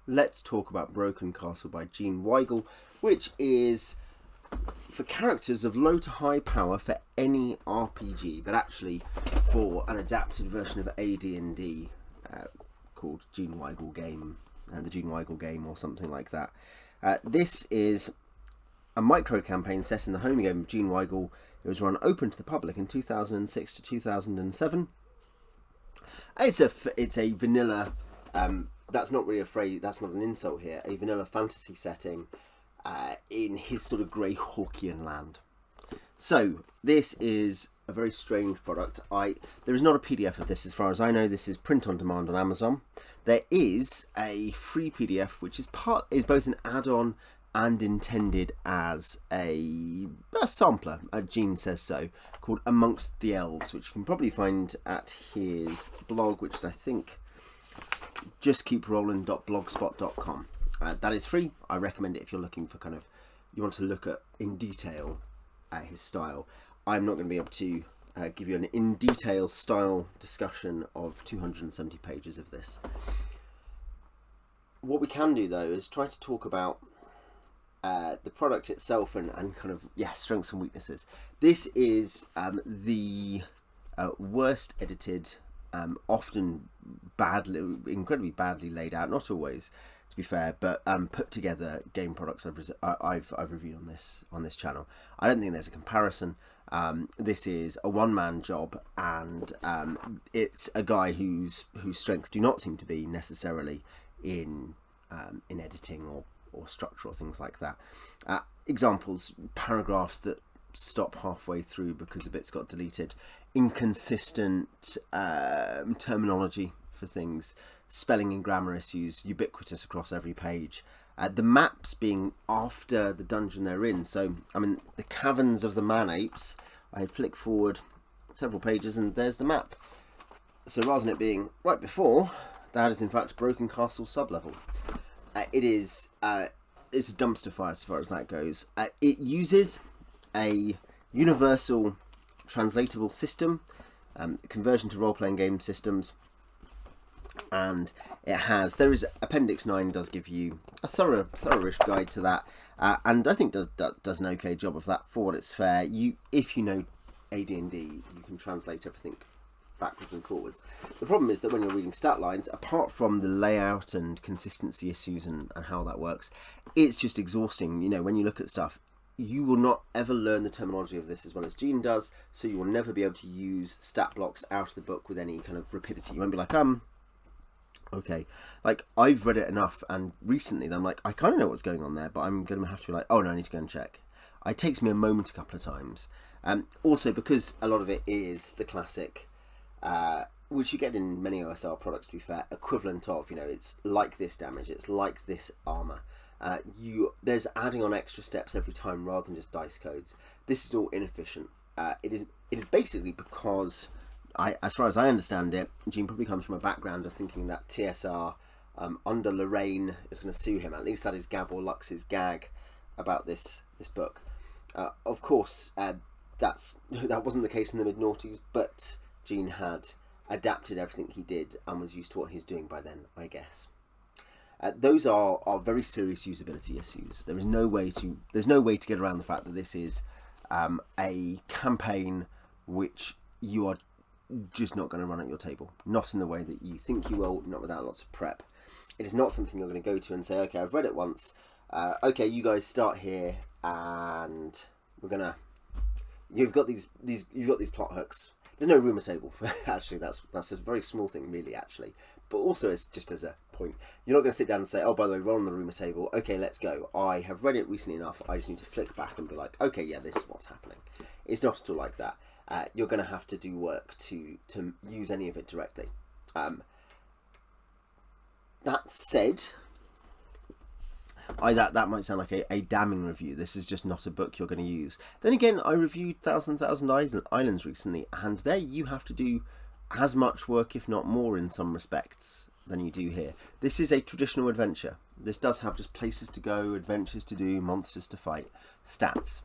let's talk about Broken Castle by Gene Weigel, which is for characters of low to high power for any RPG, but actually for an adapted version of AD&D called Gene Weigel Game, the Gene Weigel Game or something like that. This is a micro-campaign set in the home game of Gene Weigel. It was run open to the public in 2006 to 2007. It's a vanilla, that's not really a phrase, that's not an insult here, a vanilla fantasy setting in his sort of grey Hawkian land. So, this is a very strange product. There is not a PDF of this as far as I know. This is print on demand on Amazon. There is a free PDF which is both an add-on and intended as a sampler, Gene says so, called Amongst the Elves, which you can probably find at his blog, which is, I think, justkeeprolling.blogspot.com. That is free. I recommend it if you're looking for you want to look at in detail his style. I'm not going to be able to give you an in detail style discussion of 270 pages of this. What we can do though is try to talk about the product itself and strengths and weaknesses. This is the worst edited, often incredibly badly laid out, not always to be fair, but put together game products I've reviewed on this channel. I don't think there's a comparison. This is a one-man job, and it's a guy whose strengths do not seem to be necessarily in editing or structure or things like that. Examples: paragraphs that stop halfway through because a bit's got deleted, inconsistent terminology for things, spelling and grammar issues ubiquitous across every page. The maps being after the dungeon they're in. So, the caverns of the man-apes, I flick forward several pages and there's the map. So rather than it being right before, that is in fact Broken Castle sublevel. It's a dumpster fire as far as that goes. It uses a universal translatable system, conversion to role-playing game systems, and there is Appendix 9 does give you a thorough-ish guide to that, and I think does an okay job of that for what it's fair. If you know AD&D, you can translate everything backwards and forwards. The problem is that when you're reading stat lines, apart from the layout and consistency issues and how that works, it's just exhausting. When you look at stuff, you will not ever learn the terminology of this as well as Gene does, so you will never be able to use stat blocks out of the book with any kind of rapidity. You won't be like, okay, I've read it enough, and recently I'm like, I kind of know what's going on there, but I'm going to have to be like, oh no, I need to go and check. It takes me a moment a couple of times. Also, because a lot of it is the classic, which you get in many OSR products, to be fair, equivalent of, it's like this damage, it's like this armor. There's adding on extra steps every time rather than just dice codes. This is all inefficient. It is basically because, as far as I understand it, Gene probably comes from a background of thinking that TSR under Lorraine is going to sue him. At least that is Gabor Lux's gag about this book. Of course, that wasn't the case in the mid-noughties, but Gene had adapted everything he did and was used to what he was doing by then, I guess. Those are very serious usability issues. There's no way to get around the fact that this is a campaign which you are just not going to run at your table. Not in the way that you think you will, not without lots of prep. It is not something you're going to go to and say, okay, I've read it once. Okay, you guys start here, and you've got these plot hooks. There's no rumour table for actually. That's a very small thing, really. Actually, but also it's just as a point. You're not going to sit down and say, oh, by the way, roll on the rumour table. Okay, let's go. I have read it recently enough. I just need to flick back and be like, okay, yeah, this is what's happening. It's not at all like that. You're going to have to do work to use any of it directly. That said, that might sound like a damning review. This is just not a book you're going to use. Then again, I reviewed Thousand Islands recently, and there you have to do as much work, if not more, in some respects than you do here. This is a traditional adventure. This does have just places to go, adventures to do, monsters to fight, stats.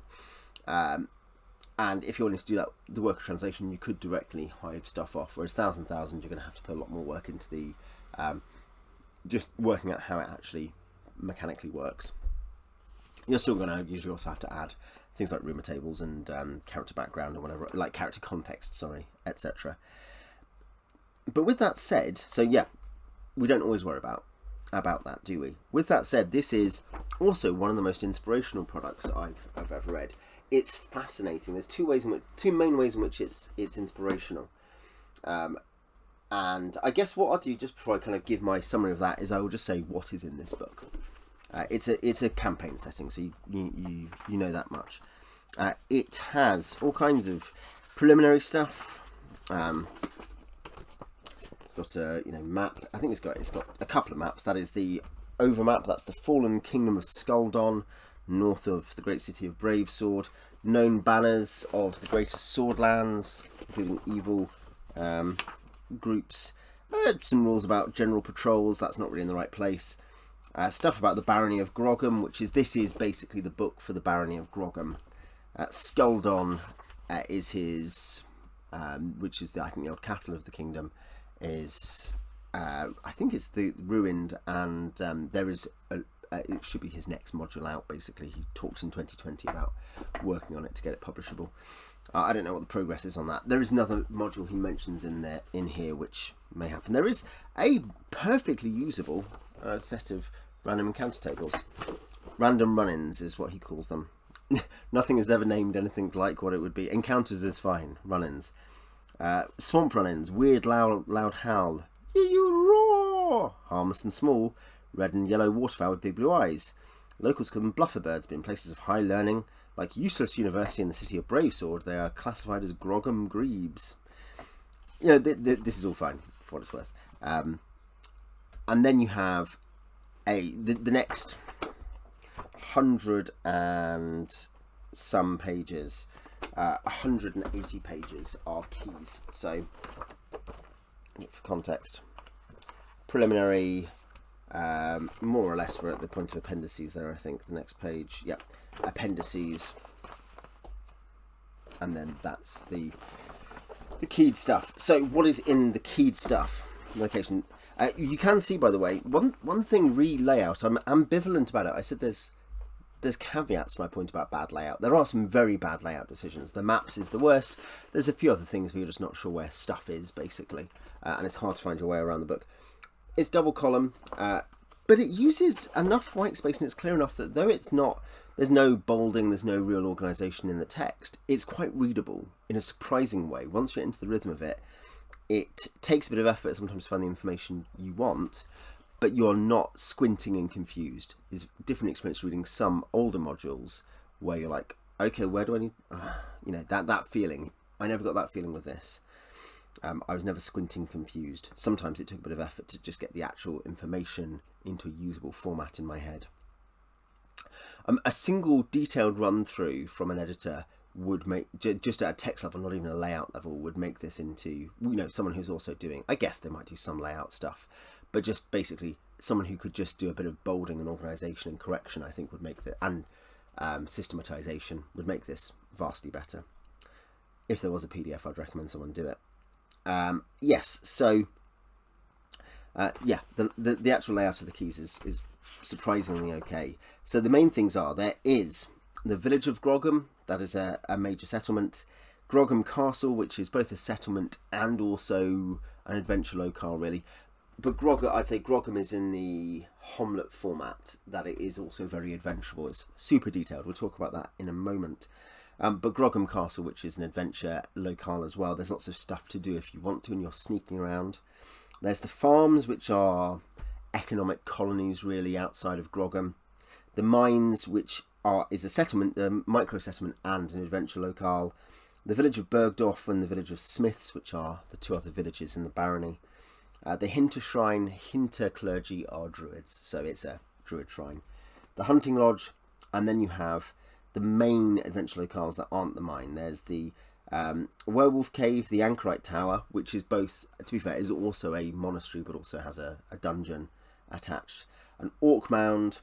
And if you wanted to do that, the work of translation, you could directly hive stuff off. Whereas Thousand, you're going to have to put a lot more work into the just working out how it actually mechanically works. You're still going to usually also have to add things like rumour tables and character background and whatever, like character context, sorry, etc. But with that said, so yeah, we don't always worry about that, do we? With that said, this is also one of the most inspirational products I've ever read. It's fascinating. There's two main ways in which it's inspirational. And I guess what I'll do just before I kind of give my summary of that is I will just say what is in this book. It's a campaign setting, so you know that much. It has all kinds of preliminary stuff. It's got a map. I think it's got a couple of maps. That is the overmap. That's the fallen kingdom of Skuldon, north of the great city of Bravesword. Known banners of the greater Swordlands, including evil groups. Some rules about general patrols. That's not really in the right place. Stuff about the Barony of Grogan, this is basically the book for the Barony of Grogan. Skuldon is his, which is I think the old capital of the kingdom, is I think it's the ruined, and there is it should be his next module out. Basically, he talks in 2020 about working on it to get it publishable. I don't know what the progress is on that. There is another module he mentions in here which may happen. There is a perfectly usable set of random encounter tables. Random run-ins is what he calls them. Nothing has ever named anything like what it would be. Encounters is fine. Run-ins. Swamp run-ins. Weird loud howl. You roar! Harmless and small. Red and yellow waterfowl with big blue eyes. Locals call them blufferbirds, but in places of high learning, like Useless University in the city of Bravesword, they are classified as Grogham Grebes. This is all fine, for what it's worth. And then you have the next 100 and some pages, 180 pages are keys. So, for context, preliminary, more or less we're at the point of appendices there, I think. The next page, yep, appendices, and then that's the keyed stuff. So what is in the keyed stuff? Location. You can see, by the way, one thing re-layout. I'm ambivalent about it. I said there's caveats to my point about bad layout. There are some very bad layout decisions. The maps is the worst. There's a few other things where you're just not sure where stuff is, basically, and it's hard to find your way around the book. It's double column, but it uses enough white space, and it's clear enough that though it's not, there's no bolding, there's no real organisation in the text, it's quite readable in a surprising way. Once you're into the rhythm of it, it takes a bit of effort sometimes to find the information you want, but you're not squinting and confused. It's a different experience reading some older modules where you're like, okay, where do I need, that feeling. I never got that feeling with this. I was never squinting confused. Sometimes it took a bit of effort to just get the actual information into a usable format in my head. A single detailed run through from an editor would make, just at a text level, not even a layout level, would make this into, someone who's also doing, I guess they might do some layout stuff, but just basically someone who could just do a bit of bolding and organisation and correction, I think would make the, and systematization would make this vastly better. If there was a PDF, I'd recommend someone do it. Yes, so the actual layout of the keys is surprisingly okay. So the main things are, there is the village of Grogham, that is a major settlement. Grogham Castle, which is both a settlement and also an adventure locale, really. But I'd say Grogham is in the Homlet format, that it is also very adventurable. It's super detailed. We'll talk about that in a moment. But Grogham Castle, which is an adventure locale as well, there's lots of stuff to do if you want to and you're sneaking around. There's the farms, which are economic colonies really outside of Grogham. The mines, which is a settlement, a micro settlement and an adventure locale. The village of Bergdorf and the village of Smiths, which are the two other villages in the barony. The Hinter Shrine, Hinter clergy are druids, so it's a druid shrine. The hunting lodge, and then you have the main adventure locales that aren't the mine. There's the Werewolf Cave, the Anchorite Tower, which is both, to be fair, is also a monastery, but also has a dungeon attached. An Orc Mound,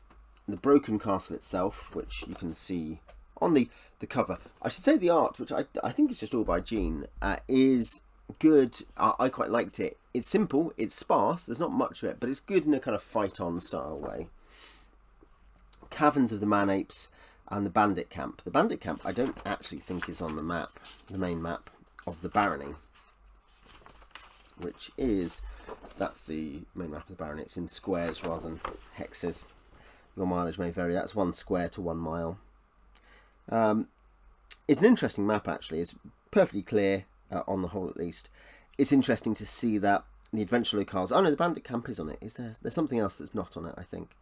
the Broken Castle itself, which you can see on the cover. I should say the art, which I think is just all by Gene, is good. I quite liked it. It's simple, it's sparse, there's not much of it, but it's good in a kind of fight-on style way. Caverns of the Man-Apes and the Bandit Camp. The Bandit Camp I don't actually think is on the map, the main map of the Barony, which is, that's the main map of the Barony. It's in squares rather than hexes. Your mileage may vary. That's 1 square to 1 mile. It's an interesting map, actually. It's perfectly clear, on the whole at least. It's interesting to see that the adventure locales... Oh no, the Bandit Camp is on it. Is there? There's something else that's not on it, I think.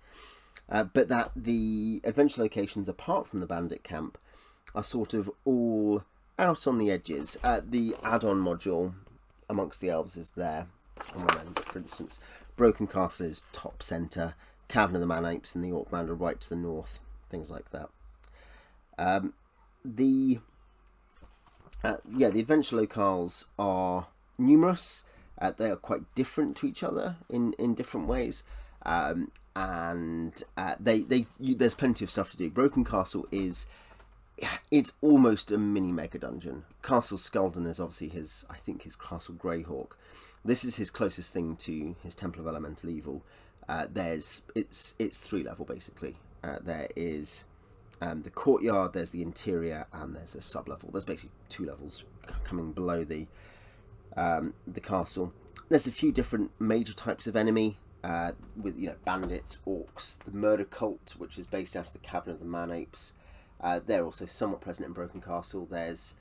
But that the adventure locations apart from the Bandit Camp are sort of all out on the edges. The add-on module amongst the elves is there on one end. For instance, Broken Castle is top centre, Cavern of the Man-Apes and the Orc-Mound are right to the north, things like that. The adventure locales are numerous. They are quite different to each other in different ways. There's plenty of stuff to do. Broken Castle it's almost a mini mega dungeon. Castle Skulden is obviously his Castle Greyhawk. This is his closest thing to his Temple of Elemental Evil. It's 3 level basically. There is the courtyard, there's the interior, and there's a sub level. There's basically 2 levels coming below the castle. There's a few different major types of enemy. With bandits, orcs, the murder cult, which is based out of the Cavern of the Man-Apes. They're also somewhat present in Broken Castle. There's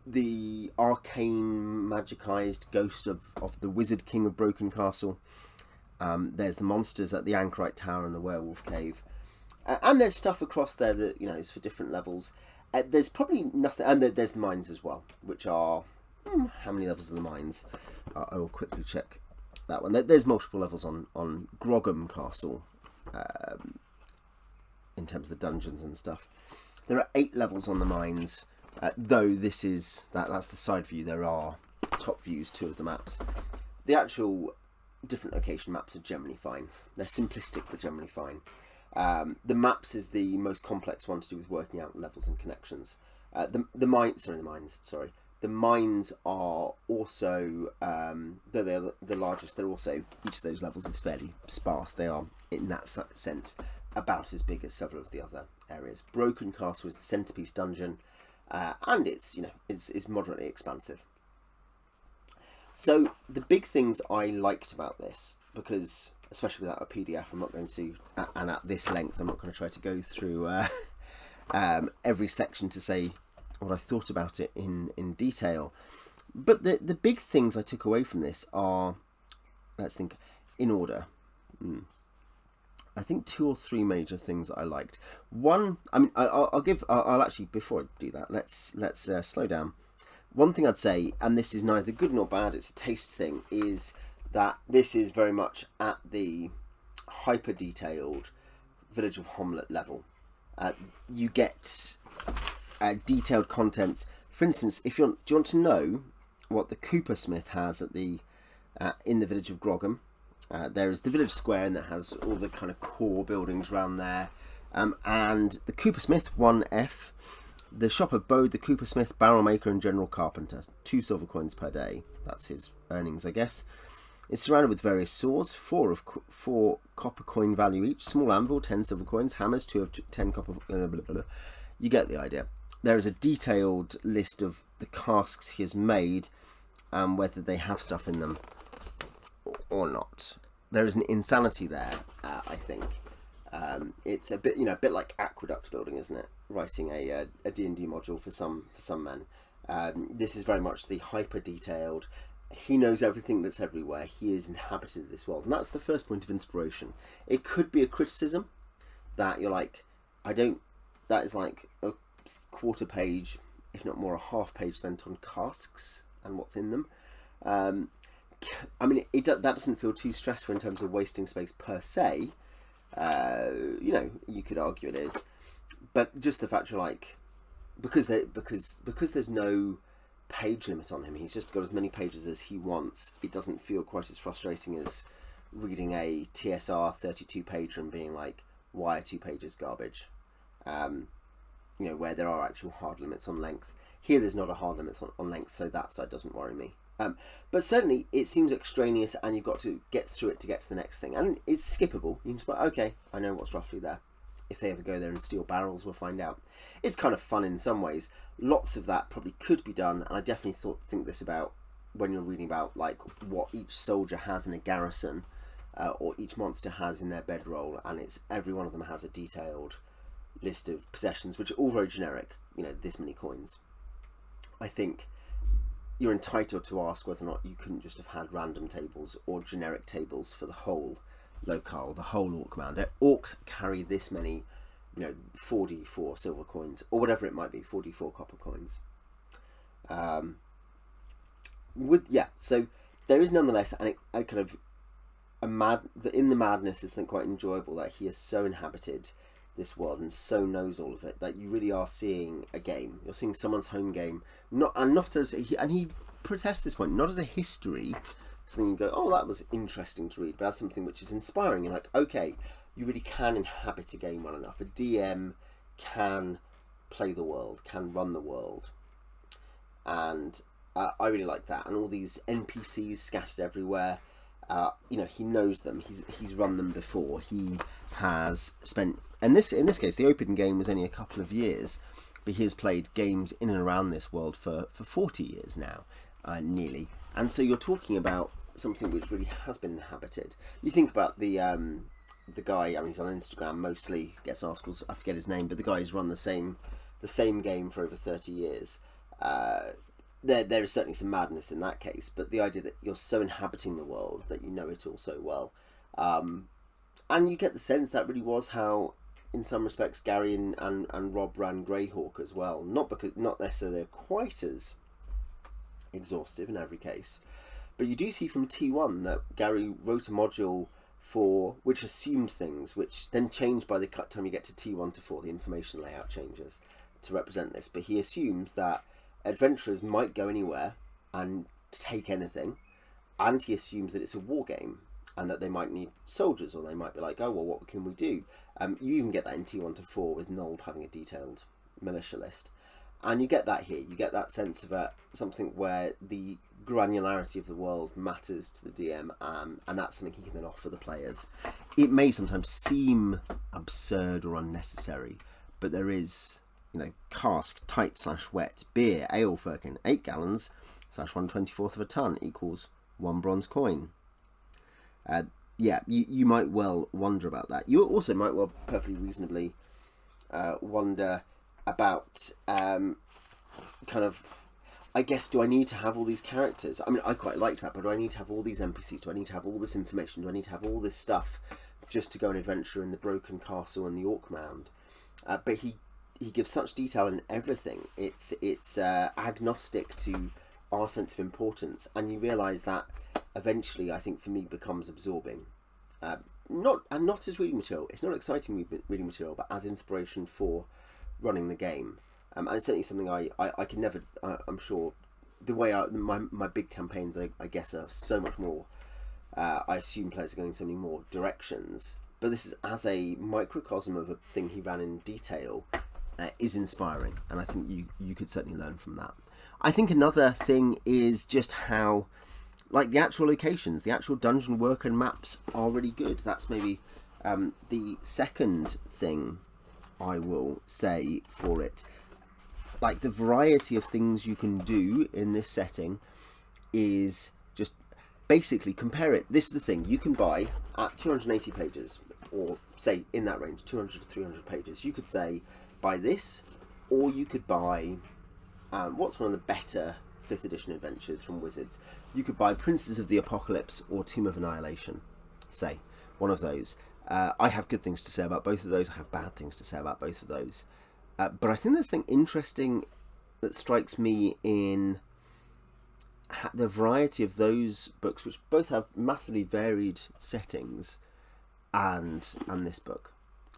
the arcane magicized ghost of the Wizard King of Broken Castle. There's the monsters at the Anchorite Tower and the Werewolf Cave, and there's stuff across there that is for different levels. There's probably nothing, and there's the mines as well, which are how many levels are the mines? I will quickly check that one. There's multiple levels on Grogan Castle in terms of the dungeons and stuff. There are 8 levels on the mines, though this is that's the side view. There are top views, 2 of the maps. The actual different location maps are generally fine. They're simplistic but generally fine. The maps is the most complex one to do with working out levels and connections. The mines are also, though they are the largest, they're also, each of those levels is fairly sparse. They are, in that sense, about as big as several of the other areas. Broken Castle is the centerpiece dungeon, and it's moderately expansive. So the big things I liked about this, because especially without a PDF, I'm not going to, and at this length, I'm not going to try to go through every section to say what I thought about it in detail. But the big things I took away from this are, let's think in order. I think 2 or 3 major things that I liked. One, I mean, I'll actually, before I do that, let's slow down. One thing I'd say, and this is neither good nor bad, it's a taste thing, is that this is very much at the hyper detailed Village of Homlet level. You get detailed contents. For instance, do you want to know what the Coopersmith has at the in the Village of Grogan? There is the village square, and that has all the kind of core buildings around there. And the Coopersmith, 1F, the shop of Bode, the Coopersmith, barrel maker, and general carpenter, 2 silver coins per day. That's his earnings, I guess. It's surrounded with various saws, 4 copper coin value each, small anvil, 10 silver coins, hammers, 2 of 10 copper. Blah, blah, blah. You get the idea. There is a detailed list of the casks he has made and whether they have stuff in them or not. There is an insanity there, I think. It's a bit, a bit like Aqueducts building, isn't it? Writing a D&D module for some men. This is very much the hyper detailed. He knows everything that's everywhere. He is inhabited this world, and that's the first point of inspiration. It could be a criticism that you're like, that is like a quarter page, if not more, a half page spent on casks and what's in them. I mean, that doesn't feel too stressful in terms of wasting space per se. You could argue it is, but just the fact you're like, because there's no page limit on him, he's just got as many pages as he wants. It doesn't feel quite as frustrating as reading a TSR 32 page and being like, why are 2 pages garbage? Where there are actual hard limits on length. Here there's not a hard limit on length, so that side doesn't worry me. But certainly it seems extraneous, and you've got to get through it to get to the next thing. And it's skippable. You can just okay, I know what's roughly there. If they ever go there and steal barrels, we'll find out. It's kind of fun in some ways. Lots of that probably could be done, and I definitely think this about when you're reading about like what each soldier has in a garrison, or each monster has in their bedroll, and it's every one of them has a detailed list of possessions, which are all very generic. You know, this many coins. I think you're entitled to ask whether or not you couldn't just have had random tables or generic tables for the whole locale, the whole orc mound. Orcs carry this many, 4d4 silver coins, or whatever it might be, 4d4 copper coins. So there is nonetheless, and I kind of in the madness is quite enjoyable that he has so inhabited this world and so knows all of it that you really are seeing a game. You're seeing someone's home game, he protests this point, not as a history, something you go, oh, that was interesting to read, but as something which is inspiring. You're like, okay, you really can inhabit a game well enough. A DM can play the world, can run the world, and I really like that. And all these NPCs scattered everywhere. He knows them. He's run them before. He has spent, and in this case, the open game was only a couple of years, but he has played games in and around this world for 40 years now, nearly. And so you're talking about something which really has been inhabited. You think about the guy. I mean, he's on Instagram mostly, gets articles. I forget his name, but the guy who's run the same game for over 30 years. There is certainly some madness in that case, but the idea that you're so inhabiting the world that you know it all so well, and you get the sense that really was how, in some respects, Gary and Rob ran Greyhawk as well. Not necessarily they're quite as exhaustive in every case, but you do see from T1 that Gary wrote a module which assumed things, which then changed by the time you get to T1 to 4. The information layout changes to represent this, but he assumes that adventurers might go anywhere and take anything, and he assumes that it's a war game and that they might need soldiers, or they might be like, oh well, what can we do? You even get that in T1 to 4 with Nold having a detailed militia list, and you get that here. You get that sense of something where the granularity of the world matters to the DM, and that's something he can then offer the players. It may sometimes seem absurd or unnecessary, but there is, cask, tight / wet, beer, ale firkin, 8 gallons / 1/24 of a tonne equals 1 bronze coin. You might well wonder about that. You also might well perfectly reasonably wonder about I guess, do I need to have all these characters? I mean, I quite liked that, but do I need to have all these NPCs? Do I need to have all this information? Do I need to have all this stuff just to go and adventure in the broken castle and the orc mound? But he gives such detail in everything. It's agnostic to our sense of importance, and you realise that eventually, I think for me, becomes absorbing. Not as reading material. It's not exciting reading material, but as inspiration for running the game. And it's certainly something I can never. I'm sure the way my big campaigns, I guess, are so much more. I assume players are going so many more directions. But this is as a microcosm of a thing he ran in detail. Is inspiring, and I think you could certainly learn from that. I think another thing is just how, like, the actual locations, the actual dungeon work and maps are really good. That's maybe the second thing I will say for it. Like, the variety of things you can do in this setting is just basically compare it. This is the thing you can buy at 280 pages, or say in that range, 200 to 300 pages. You could say, buy this, or you could buy what's one of the better 5th edition adventures from Wizards. You could buy Princes of the Apocalypse or Tomb of Annihilation, say one of those. I have good things to say about both of those. I have bad things to say about both of those, but I think there's something interesting that strikes me in the variety of those books, which both have massively varied settings, and this book.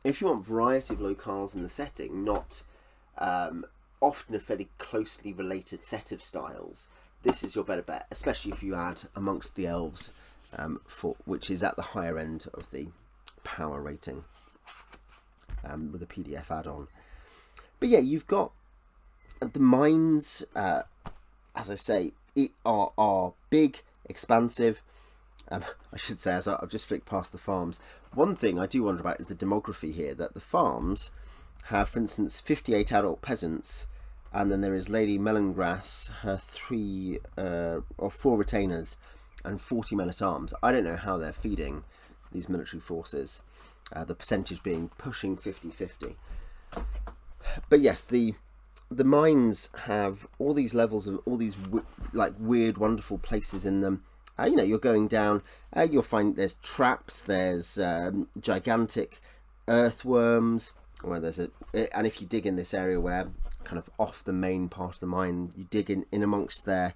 If you want variety of locales in the setting, not often a fairly closely related set of styles, this is your better bet, especially if you add amongst the elves, which is at the higher end of the power rating, with a PDF add-on. But yeah, you've got the mines, as I say, are big, expansive. I should say, as I've just flicked past the farms, one thing I do wonder about is the demography here, that the farms have, for instance, 58 adult peasants, and then there is Lady Mellengrass, her 3 or 4 retainers, and 40 men-at-arms. I don't know how they're feeding these military forces, the percentage being pushing 50-50. But yes, the mines have all these levels of all these like weird, wonderful places in them. You're going down, you'll find there's traps, there's gigantic earthworms, where and if you dig in this area where kind of off the main part of the mine, you dig in amongst their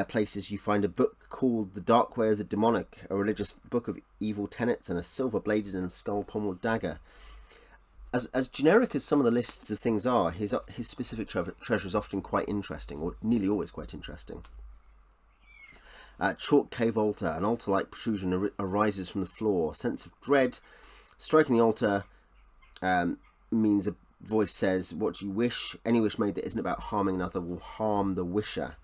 places, you find a book called The Dark Way of the Demonic, a religious book of evil tenets, and a silver-bladed and skull-pommelled dagger. As generic as some of the lists of things are, his specific treasure is often quite interesting, or nearly always quite interesting. Chalk cave altar, an altar-like protrusion arises from the floor. Sense of dread. Striking the altar means a voice says, "What do you wish? Any wish made that isn't about harming another will harm the wisher."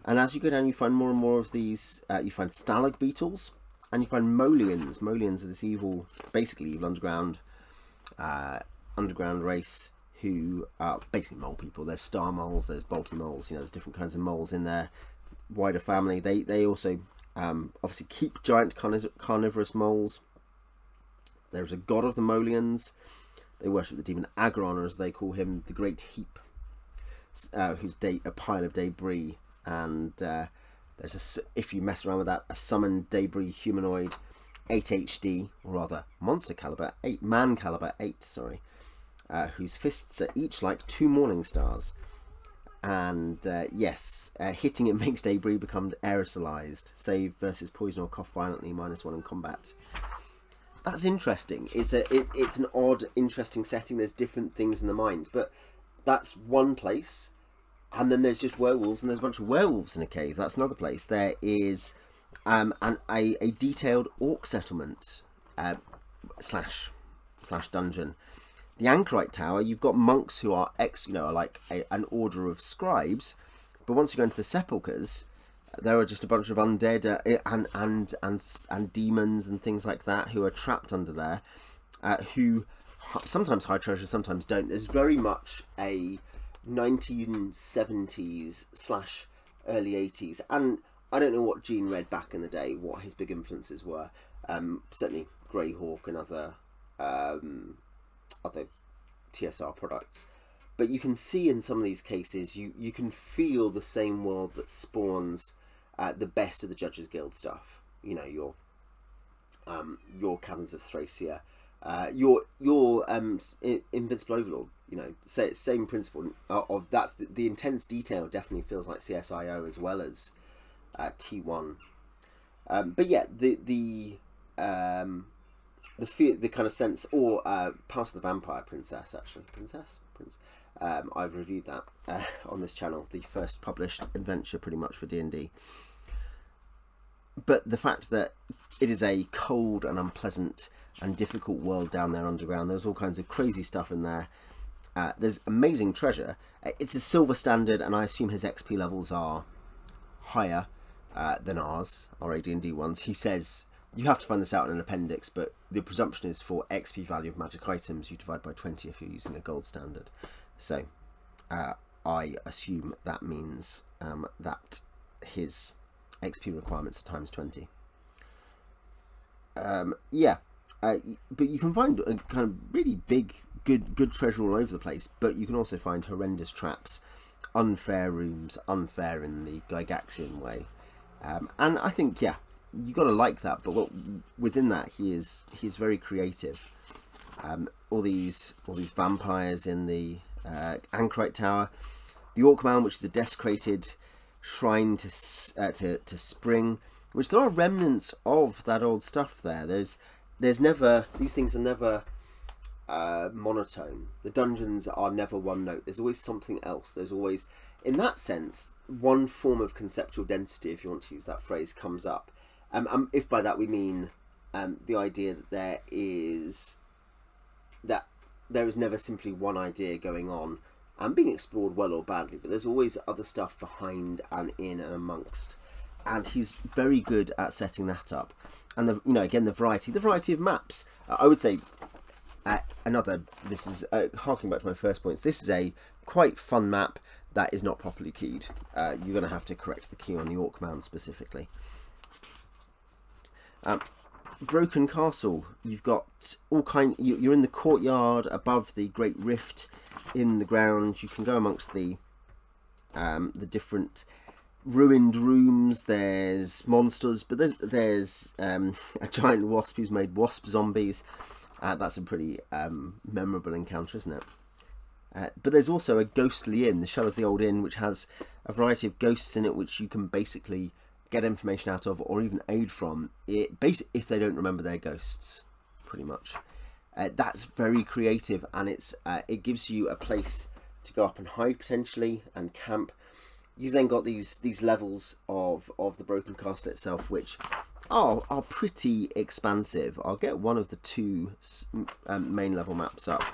And as you go down, you find more and more of these. You find stalag beetles, and you find molians. Molians are this evil, basically evil underground race who are basically mole people. There's star moles, there's bulky moles. There's different kinds of moles in their wider family. They also obviously keep giant carnivorous moles. There's a god of the molians. They worship the demon Agron, or as they call him, the Great Heap, who's a pile of debris. And there's if you mess around with that, a summoned debris humanoid, 8 HD, or rather monster caliber, 8 man caliber, 8, sorry, whose fists are each like 2 morning stars. And yes, hitting it makes debris become aerosolized. Save versus poison or cough violently, -1 in combat. That's interesting. It's an odd, interesting setting. There's different things in the mines, but that's one place. And then there's just werewolves, and there's a bunch of werewolves in a cave. That's another place. There is a detailed orc settlement slash dungeon. The Anchorite Tower, you've got monks who are like an order of scribes, but once you go into the sepulchres, there are just a bunch of undead and demons and things like that who are trapped under there, who sometimes hide treasure, sometimes don't. There's very much a 1970s / early 80s, and I don't know what Gene read back in the day, what his big influences were. Certainly Greyhawk and other TSR products, but you can see in some of these cases you can feel the same world that spawns the best of the Judges Guild stuff. Your Caverns of Thracia, your Invincible Overlord. Same principle of that's the intense detail definitely feels like CSIO as well as T1. But yeah, the kind of sense, or Pass of the Vampire Princess, actually. Prince. I've reviewed that on this channel, the first published adventure pretty much for D&D. But the fact that it is a cold and unpleasant and difficult world down there underground, there's all kinds of crazy stuff in there. There's amazing treasure. It's a silver standard, and I assume his XP levels are higher than ours, our AD&D ones. He says you have to find this out in an appendix, but the presumption is for XP value of magic items, you divide by 20 if you're using a gold standard. So I assume that means that his XP requirements are times 20. But you can find a kind of really big, good treasure all over the place, but you can also find horrendous traps, unfair rooms, unfair in the Gygaxian way. And I think, yeah, you got to like that, but within that, he's very creative. All these vampires in the Anchorite Tower, the Orcman, which is a desecrated shrine to Spring, which there are remnants of that old stuff there. There's never, these things are never monotone. The dungeons are never one note. There's always something else. There's always, in that sense, one form of conceptual density, if you want to use that phrase, comes up. If by that we mean the idea that there is never simply one idea going on. and being explored well or badly, but there's always other stuff behind and in and amongst, and he's very good at setting that up. And again, the variety of maps. I would say this is harking back to my first points. This is a quite fun map that is not properly keyed. You're going to have to correct the key on the Orc Mound specifically. Broken Castle. You've got all you're in the courtyard above the Great Rift in the ground. You can go amongst the different ruined rooms. There's monsters, but there's a giant wasp who's made wasp zombies. That's a pretty memorable encounter, isn't it? But there's also a ghostly inn, the Shell of the Old Inn, which has a variety of ghosts in it, which you can basically get information out of or even aid from it, if they don't remember their ghosts, pretty much. That's very creative, and it gives you a place to go up and hide potentially and camp. You've then got these levels of the Broken Castle itself, which are pretty expansive. I'll get one of the two main level maps up.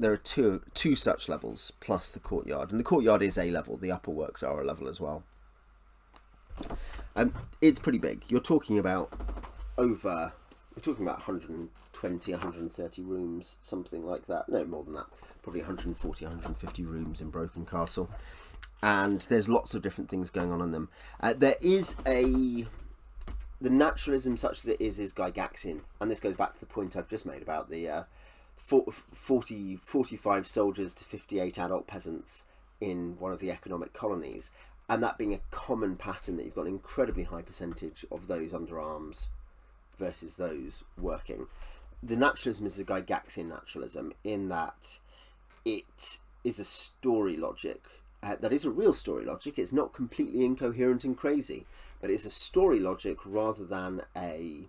There are two such levels plus the courtyard, and the courtyard is a level. The upper works are a level as well. It's pretty big. You're talking about 120, 130 rooms, something like that. No, more than that. Probably 140, 150 rooms in Broken Castle. And there's lots of different things going on in them. There is the naturalism, such as it is Gygaxian. And this goes back to the point I've just made about the 45 soldiers to 58 adult peasants in one of the economic colonies. And that being a common pattern, that you've got an incredibly high percentage of those under arms versus those working. The naturalism is a Gygaxian naturalism in that it is a story logic. That is a real story logic. It's not completely incoherent and crazy, but it's a story logic rather than a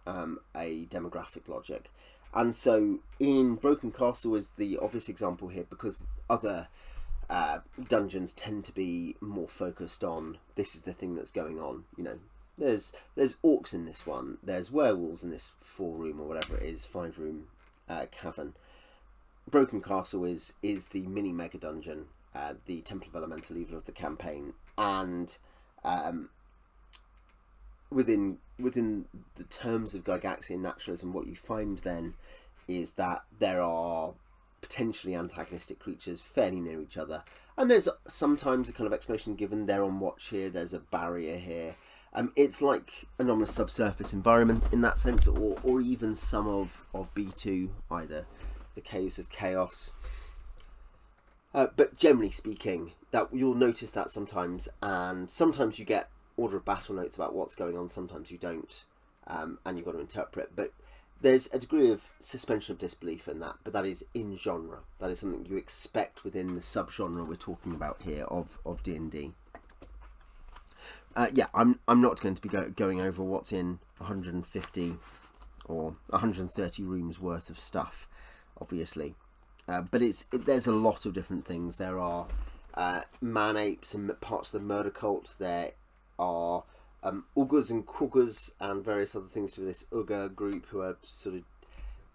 demographic logic. And so in Broken Castle is the obvious example here, because other dungeons tend to be more focused on this is the thing that's going on. There's orcs in this one. There's werewolves in this 4-room or whatever it is, 5-room cavern. Broken Castle is the mini mega dungeon, the Temple of Elemental Evil of the campaign, and within the terms of Gygaxian naturalism, what you find then is that there are potentially antagonistic creatures fairly near each other, and there's sometimes a kind of explanation given. They're on watch here, there's a barrier here. It's like anomalous subsurface environment in that sense, or even some of B2, either the Caves of Chaos. But generally speaking, that you'll notice that sometimes, and sometimes you get order of battle notes about what's going on, sometimes you don't, and you've got to interpret. But there's a degree of suspension of disbelief in that, but that is in genre. That is something you expect within the subgenre we're talking about here of D&D. I'm not going to be going over what's in 150 or 130 rooms worth of stuff, obviously. But there's a lot of different things. There are man-apes and parts of the murder cult. There are Uggers and Kuggers and various other things to this Ugger group, who are sort of...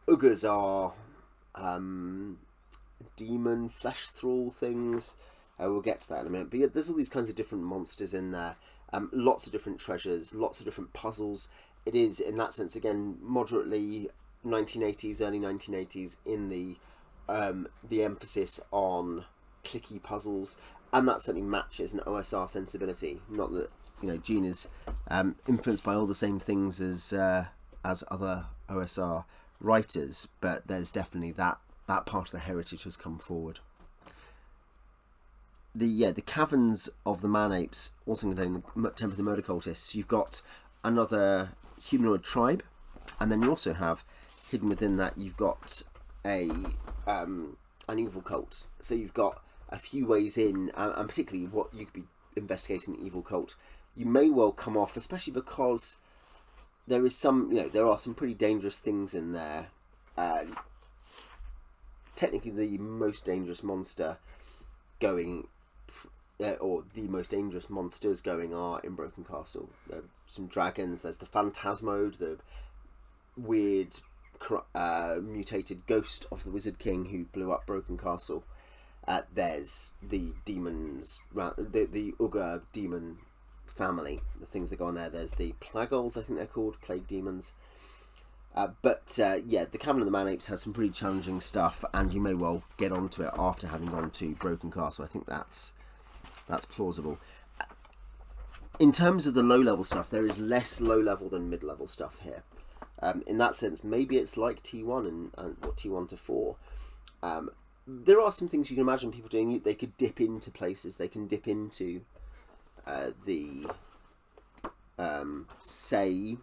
Uggers are demon flesh thrall things. We'll get to that in a minute. But yeah, there's all these kinds of different monsters in there. Lots of different treasures, lots of different puzzles. It is, in that sense, again, moderately 1980s, early 1980s, in the emphasis on clicky puzzles, and that certainly matches an OSR sensibility. Not that Gene is influenced by all the same things as other OSR writers, but there's definitely that part of the heritage has come forward. The caverns of the man-apes also contain the Temple of the Murder Cultists. You've got another humanoid tribe, and then you also have, hidden within that, you've got an evil cult. So you've got a few ways in, and particularly what you could be investigating the evil cult. You may well come off, especially because there is there are some pretty dangerous things in there. Technically, the most dangerous monster going, or the most dangerous monsters going, are in Broken Castle. There are some dragons. There's the Phantasmode, the weird mutated ghost of the Wizard King who blew up Broken Castle. There's the demons, the Ugga demon family, the things that go on there. There's the Plagolls, I think they're called, plague demons. But yeah, the Cavern of the Man-Apes has some pretty challenging stuff, and you may well get onto it after having gone to Broken Castle. I think that's plausible. In terms of the low-level stuff, there is less low-level than mid-level stuff here. In that sense, maybe it's like T1 and T1 to 4. There are some things you can imagine people doing. They could dip into places. They can dip into say,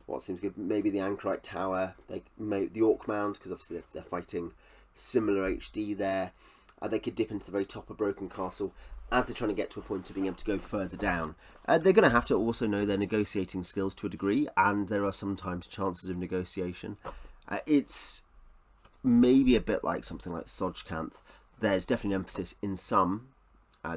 what seems good, maybe the Anchorite Tower, the Orc Mound, because obviously they're fighting similar HD there. They could dip into the very top of Broken Castle as they're trying to get to a point of being able to go further down. They're going to have to also know their negotiating skills to a degree, and there are sometimes chances of negotiation. It's maybe a bit like something like Sojkanth. There's definitely an emphasis in some.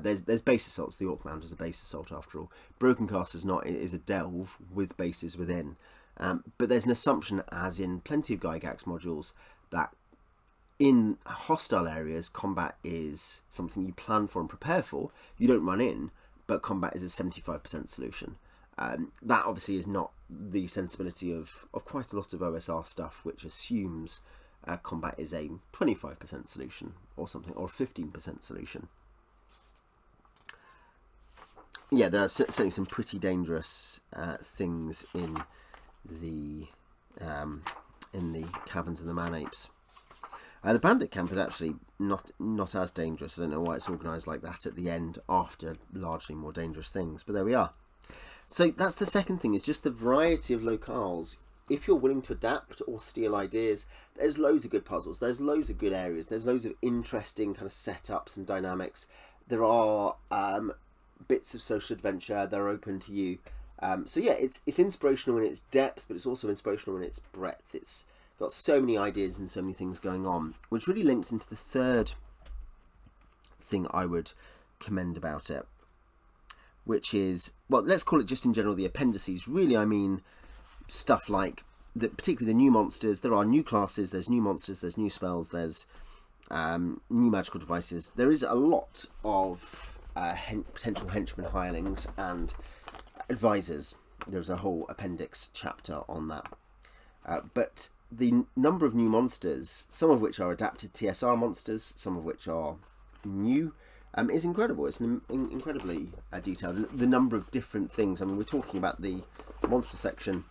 There's base assaults. The Orc Mound is a base assault after all. Broken Castle is a delve with bases within. But there's an assumption, as in plenty of Gygax modules, that in hostile areas, combat is something you plan for and prepare for. You don't run in, but combat is a 75% solution. That obviously is not the sensibility of quite a lot of OSR stuff, which assumes combat is a 25% solution or something, or a 15% solution. Yeah, there are certainly some pretty dangerous things in the Caverns of the Man-Apes. The Bandit Camp is actually not as dangerous. I don't know why it's organised like that at the end after largely more dangerous things, but there we are. So that's the second thing, is just the variety of locales. If you're willing to adapt or steal ideas, there's loads of good puzzles, there's loads of good areas, there's loads of interesting kind of setups and dynamics. There are bits of social adventure that are open to you. So yeah, it's inspirational in its depth, but it's also inspirational in its breadth. It's got so many ideas and so many things going on, which really links into the third thing I would commend about it, which is, well, let's call it just in general the appendices. Really, I mean stuff like, particularly the new monsters. There are new classes, there's new monsters, there's new spells, there's new magical devices. There is a lot of potential henchmen, hirelings, and advisors. There's a whole appendix chapter on that. But the number of new monsters, some of which are adapted TSR monsters, some of which are new, is incredible. It's incredibly detailed. The number of different things. I mean, we're talking about the monster section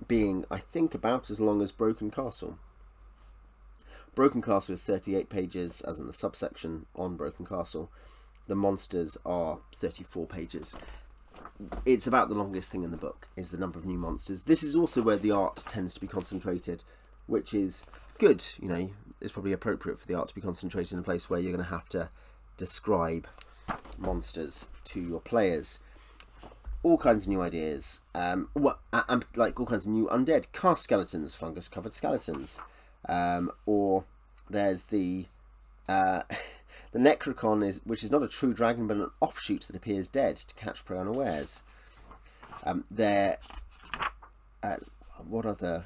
being, I think, about as long as Broken Castle. Broken Castle is 38 pages, as in the subsection on Broken Castle. The monsters are 34 pages. It's about the longest thing in the book, is the number of new monsters. This is also where the art tends to be concentrated, which is good. You know, it's probably appropriate for the art to be concentrated in a place where you're going to have to describe monsters to your players. All kinds of new ideas. Like all kinds of new undead. Cast skeletons, fungus-covered skeletons. Or there's the Necrocon, which is not a true dragon, but an offshoot that appears dead to catch prey unawares. What other?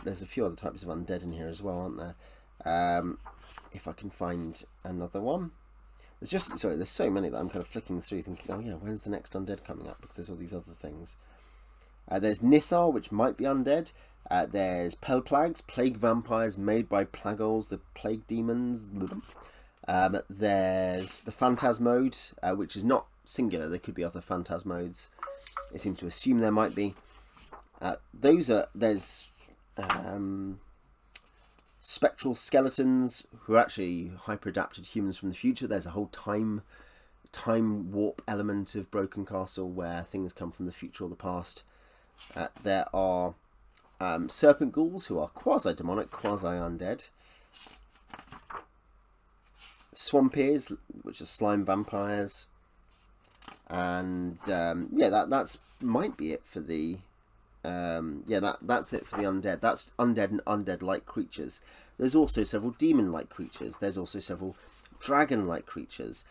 There's a few other types of undead in here as well, aren't there? If I can find another one. There's so many that I'm kind of flicking through, thinking, oh yeah, when's the next undead coming up? Because there's all these other things. There's Nithar, which might be undead. There's Pelplags, plague vampires made by Plagolls, the plague demons. There's the Phantasmode, which is not singular. There could be other Phantasmodes. It seems to assume there might be. There's spectral skeletons, who are actually hyper-adapted humans from the future. There's a whole time warp element of Broken Castle where things come from the future or the past. There are serpent ghouls, who are quasi-demonic, quasi-undead. Swampiers, which are slime vampires. And yeah, that's might be it for the that's it for the undead. That's undead and undead-like creatures. There's also several demon-like creatures. There's also several dragon-like creatures.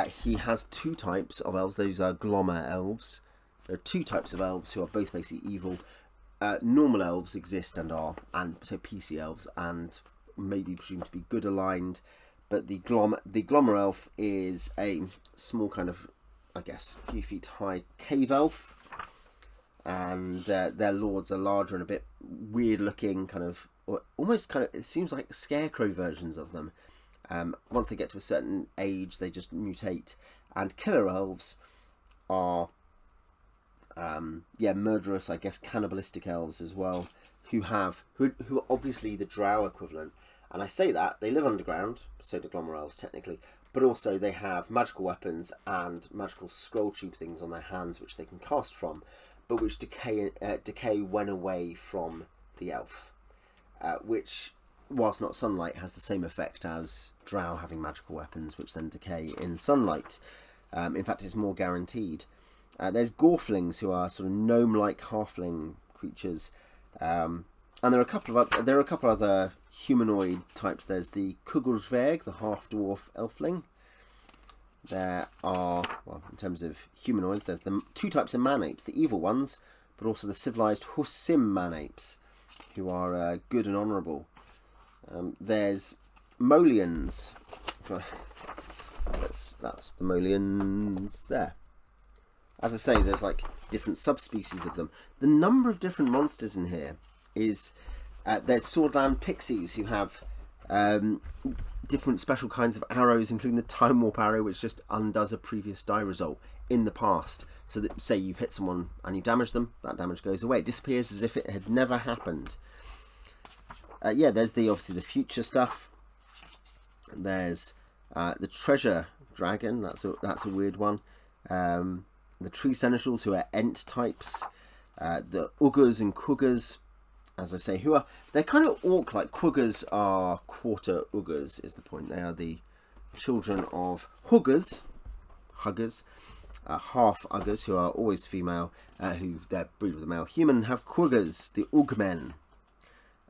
He has two types of elves. Those are Glommer elves. There are two types of elves who are both basically evil. normal elves exist and so PC elves, and maybe presumed to be good aligned, but the Glommer elf is a small kind of, I guess, few feet high cave elf, and their lords are larger and a bit weird looking, kind of, or almost kind of, it seems like scarecrow versions of them. Once they get to a certain age, they just mutate. And killer elves are, murderous, I guess, cannibalistic elves as well, who are obviously the drow equivalent. And I say that, they live underground, so do Glommer elves technically, but also they have magical weapons and magical scroll tube things on their hands which they can cast from, but which decay when away from the elf, which, whilst not sunlight, has the same effect as drow having magical weapons which then decay in sunlight. In fact, it's more guaranteed. There's Gorflings, who are sort of gnome-like halfling creatures, and there are a couple of other humanoid types. There's the Kugelzwerg, the half-dwarf elfling. There are, well, in terms of humanoids, there's the two types of man-apes, the evil ones, but also the civilized Husim man-apes, who are good and honourable. There's Molians. That's the Molians there. As I say, there's like different subspecies of them. The number of different monsters in here is... there's Swordland Pixies, who have different special kinds of arrows, including the Time Warp arrow, which just undoes a previous die result in the past. So that, say you've hit someone and you damage them, that damage goes away. It disappears as if it had never happened. There's obviously the future stuff. There's the Treasure Dragon. That's a weird one. The Tree Seneschals, who are Ent types. The Uggers and Kuggers, as I say, they're kind of orc-like. Quuggers are quarter Uggers, is the point. They are the children of Huggers, half Uggers, who are always female, who they're breed with a male human, have Quuggers, the Uggmen.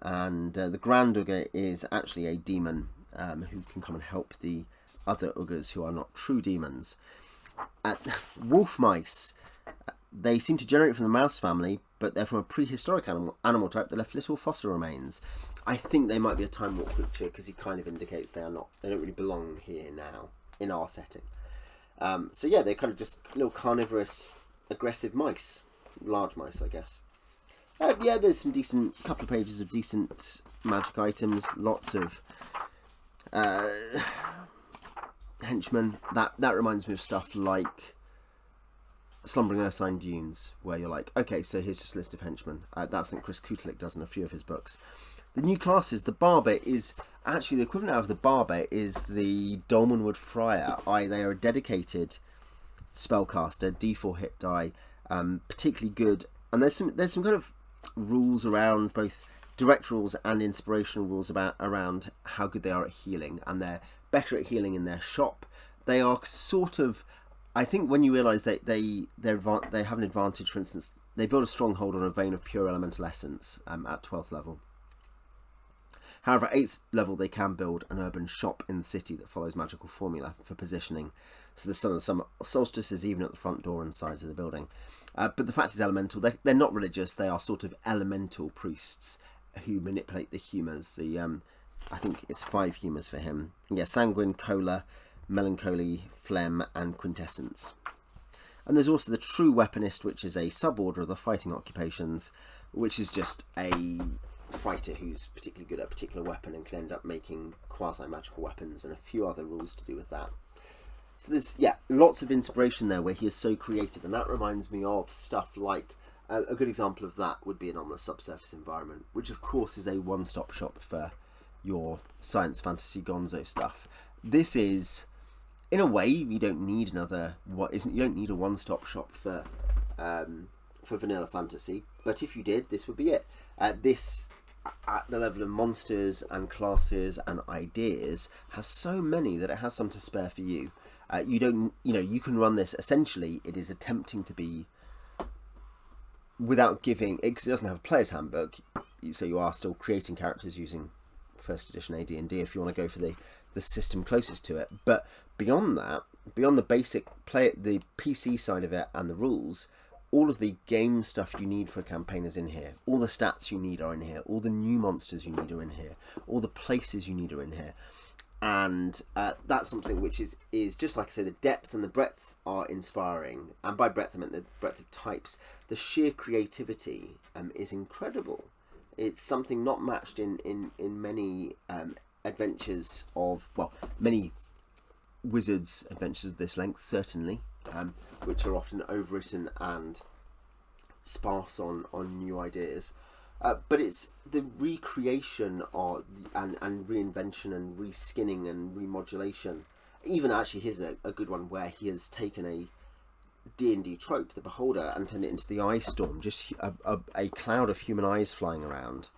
And the Grand Ugger is actually a demon who can come and help the other Uggers, who are not true demons. Wolf mice, they seem to generate from the mouse family, but they're from a prehistoric animal type that left little fossil remains. I think they might be a Time Warp creature, because he kind of indicates they don't really belong here now in our setting. They're kind of just little carnivorous, aggressive mice, large mice, I guess. There's some couple of pages of decent magic items, lots of henchmen. That reminds me of stuff like Slumbering Ursine Dunes, where you're like, okay, so here's just a list of henchmen. That's something Chris Kutlik does in a few of his books. The new classes, the Barber is actually the equivalent of the Barber is the Dolmenwood Friar. They are a dedicated spellcaster, D4 hit die, particularly good. And there's some kind of rules around, both direct rules and inspirational rules around how good they are at healing, and they're better at healing in their shop. They are sort of, I think, when you realise that they have an advantage. For instance, they build a stronghold on a vein of pure elemental essence at 12th level. However, at 8th level they can build an urban shop in the city that follows magical formula for positioning. So the sun and the summer solstice is even at the front door and sides of the building. But the fact is elemental. They're not religious. They are sort of elemental priests who manipulate the humours. I think it's 5 humours for him. Yeah, sanguine, choler, melancholy, phlegm, and quintessence. And there's also the true weaponist, which is a suborder of the fighting occupations, which is just a fighter who's particularly good at a particular weapon and can end up making quasi-magical weapons, and a few other rules to do with that. So there's, lots of inspiration there where he is so creative, and that reminds me of stuff like, a good example of that would be Anomalous Subsurface Environment, which of course is a one-stop shop for your science fantasy gonzo stuff. This is, in a way, you don't need a one-stop shop for vanilla fantasy, but if you did, this would be it. This, at the level of monsters and classes and ideas, has so many that it has some to spare for you. You can run this. Essentially, it is attempting to be, without giving, because it doesn't have a player's handbook, so you are still creating characters using first edition AD&D if you want to go for the system closest to it. But beyond that, beyond the basic the PC side of it and the rules, all of the game stuff you need for a campaign is in here. All the stats you need are in here. All the new monsters you need are in here. All the places you need are in here. And that's something which is just like I say, the depth and the breadth are inspiring. And by breadth, I meant the breadth of types. The sheer creativity is incredible. It's something not matched in many adventures of, well, many Wizards adventures of this length, certainly, which are often overwritten and sparse on new ideas. But it's the recreation of, and reinvention and reskinning and remodulation. Even actually, here's a good one where he has taken a D&D trope, the Beholder, and turned it into the Eye Storm, just a cloud of human eyes flying around.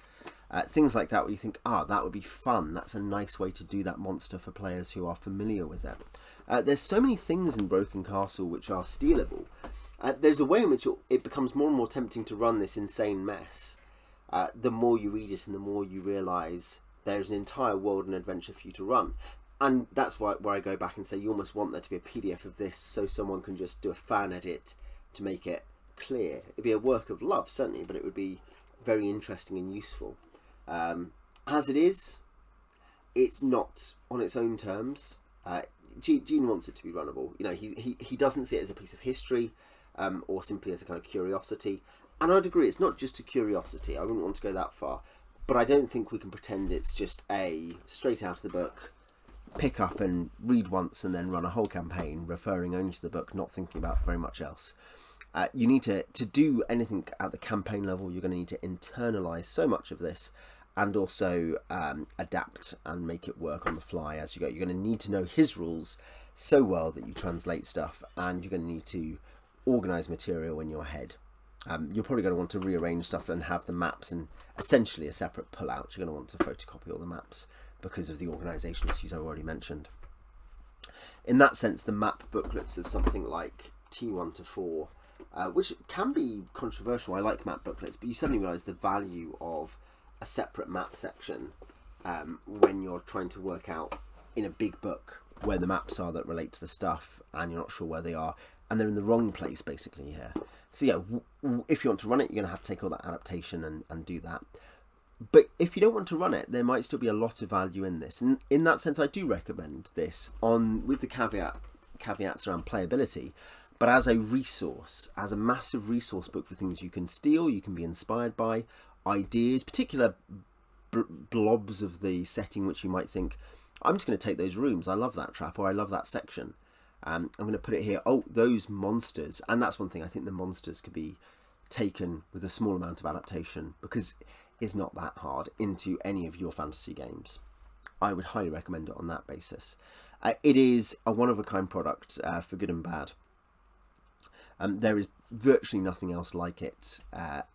Things like that where you think, that would be fun. That's a nice way to do that monster for players who are familiar with it. There's so many things in Broken Castle which are stealable. There's a way in which it becomes more and more tempting to run this insane mess. The more you read it and the more you realise there's an entire world and adventure for you to run. And that's where I go back and say you almost want there to be a PDF of this so someone can just do a fan edit to make it clear. It'd be a work of love, certainly, but it would be very interesting and useful. As it is, it's not on its own terms. Gene wants it to be runnable. You know, he doesn't see it as a piece of history or simply as a kind of curiosity. And I'd agree, it's not just a curiosity. I wouldn't want to go that far. But I don't think we can pretend it's just a straight out of the book, pick up and read once and then run a whole campaign, referring only to the book, not thinking about very much else. You need to do anything at the campaign level, you're going to need to internalise so much of this and also adapt and make it work on the fly as you go. You're going to need to know his rules so well that you translate stuff, and you're going to need to organise material in your head. You're probably going to want to rearrange stuff and have the maps and essentially a separate pull-out. You're going to want to photocopy all the maps because of the organisation issues I've already mentioned. In that sense, the map booklets of something like T1 to 4, which can be controversial. I like map booklets, but you suddenly realise the value of a separate map section when you're trying to work out in a big book where the maps are that relate to the stuff and you're not sure where they are, and they're in the wrong place basically here. So yeah, if you want to run it, you're going to have to take all that adaptation and do that. But if you don't want to run it, there might still be a lot of value in this. And in that sense, I do recommend this with the caveats around playability, but as a resource, as a massive resource book for things you can steal, you can be inspired by, ideas, particular blobs of the setting which you might think, I'm just going to take those rooms, I love that trap, or I love that section. I'm going to put it here. Oh, those monsters. And that's one thing. I think the monsters could be taken with a small amount of adaptation because it's not that hard into any of your fantasy games. I would highly recommend it on that basis. It is a one-of-a-kind product for good and bad. There is virtually nothing else like it at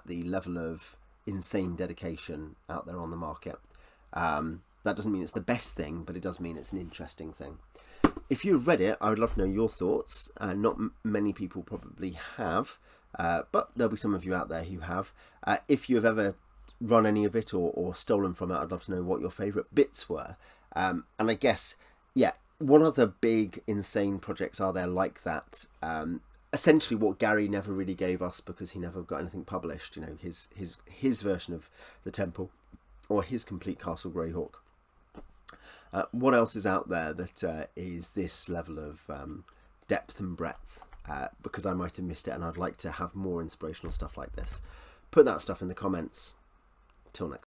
the level of insane dedication out there on the market. That doesn't mean it's the best thing, but it does mean it's an interesting thing. If you've read it, I would love to know your thoughts. Not many people probably have, but there'll be some of you out there who have. If you've ever run any of it or stolen from it, I'd love to know what your favourite bits were. And I guess, yeah, what other big, insane projects are there like that? Essentially what Gary never really gave us because he never got anything published, you know, his version of the Temple or his complete Castle Greyhawk. What else is out there that is this level of depth and breadth? Because I might have missed it and I'd like to have more inspirational stuff like this. Put that stuff in the comments. Till next.